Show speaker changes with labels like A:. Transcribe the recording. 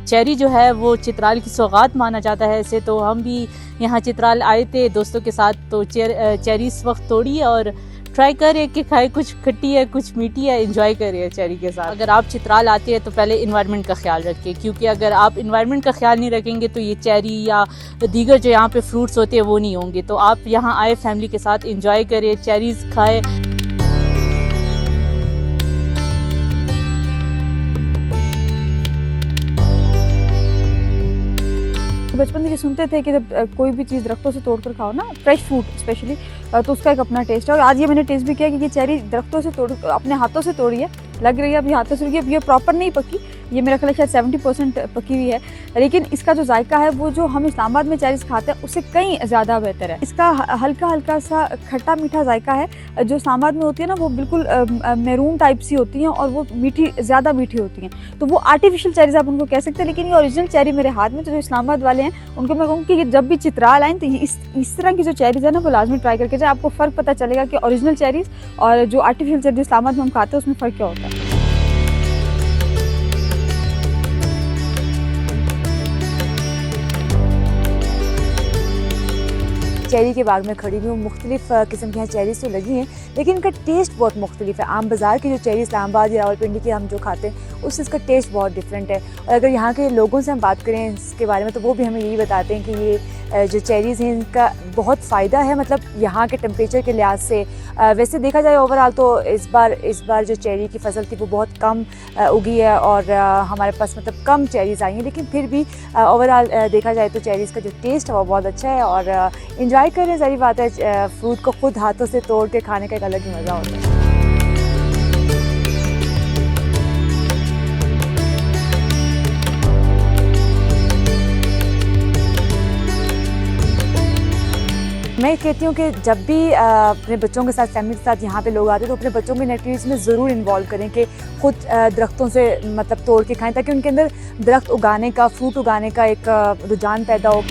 A: Cherry जो है वो चित्राल की सौगात माना जाता है। ऐसे तो हम भी यहाँ चित्राल आए थे दोस्तों के साथ, तो चेरी इस वक्त तोड़ी है और ट्राई करें कि खाए, कुछ खट्टी है कुछ मीठी है, एंजॉय करिए चेरी के साथ। अगर आप चित्राल आते हैं तो पहले इन्वायरमेंट का ख्याल रखिए, क्योंकि अगर आप इन्वायरमेंट का ख्याल नहीं रखेंगे तो ये चेरी या दीगर जो यहाँ पे फ्रूट्स होते हैं वो नहीं होंगे। तो आप यहाँ आए फैमिली के साथ, एंजॉय करिए, चेरीज़ खाए।
B: बचपन से ये सुनते थे कि जब कोई भी चीज़ दरख्तों से तोड़ कर खाओ ना, फ्रेश फ्रूट स्पेशली, तो उसका एक अपना टेस्ट है। और आज ये मैंने टेस्ट भी किया कि ये चेरी दरख्तों से तोड़ अपने हाथों से तोड़ी है, लग रही है अभी हाथों से लगी है। अब ये प्रॉपर नहीं पकी, ये मेरा ख्याल शायद 70% पकी हुई है, लेकिन इसका जो जायका है वो जो हम इस्लामाबाद में चेरीज़ खाते हैं उससे कहीं ज़्यादा बेहतर है। इसका हल्का हल्का सा खट्टा मीठा जायका है। जो इस्लामाबाद में होती है ना वो बिल्कुल मैरून टाइप सी होती हैं और वो मीठी, ज़्यादा मीठी होती हैं, तो वो आर्टिफिशियल चेरीज़ आप उनको कह सकते हैं। लेकिन ये ओरिजिनल चेरी मेरे हाथ में, तो जो इस्लामाबाद वाले हैं उनको मैं कहूँगी कि जब भी चित्राल आएँ तो इस तरह की जो चेरीज़ है ना वो लाजमी ट्राई करके जाए। आपको फ़र्क पता चलेगा कि ओरिजिनल चेरीज़ और जो आर्टिफिशियल चेरी इस्लामाबाद में हम खाते हैं उसमें फ़र्क क्या होता है।
C: चेरी के बाग में खड़ी हुई हूँ। मुख्तलिफ किस्म की यहाँ चेरीज़ तो लगी हैं, लेकिन इनका टेस्ट बहुत मुख्तलिफ है। आम बाज़ार की जो चेरी इस्लामाबाद या रावलपिंडी की हम जो खाते हैं उससे इसका टेस्ट बहुत डिफरेंट है। और अगर यहाँ के लोगों से हम बात करें इसके बारे में तो वो भी हमें यही बताते हैं कि ये जो चेरीज़ हैं इनका बहुत फ़ायदा है, मतलब यहाँ के टेम्परेचर के लिहाज से। वैसे देखा जाए ओवरऑल तो इस बार जो चेरी की फसल थी वो बहुत कम उगी है और हमारे पास मतलब कम चेरीज़ आई हैं, लेकिन फिर भी ओवरऑल देखा जाए तो चेरीज़ का जो टेस्ट है वो बहुत अच्छा है। और इंजॉय करें, सारी बात है, फ्रूट को खुद हाथों से तोड़ के खाने का एक अलग ही मज़ा होता है। मैं कहती हूँ कि जब भी अपने बच्चों के साथ, फैमिली के साथ यहाँ पे लोग आते हैं तो अपने बच्चों को इन एक्टिविटीज़ में ज़रूर इन्वॉल्व करें कि खुद दरख्तों से मतलब तोड़ के खाएं, ताकि उनके अंदर दरख्त उगाने का, फ्रूट उगाने का एक रुझान पैदा हो।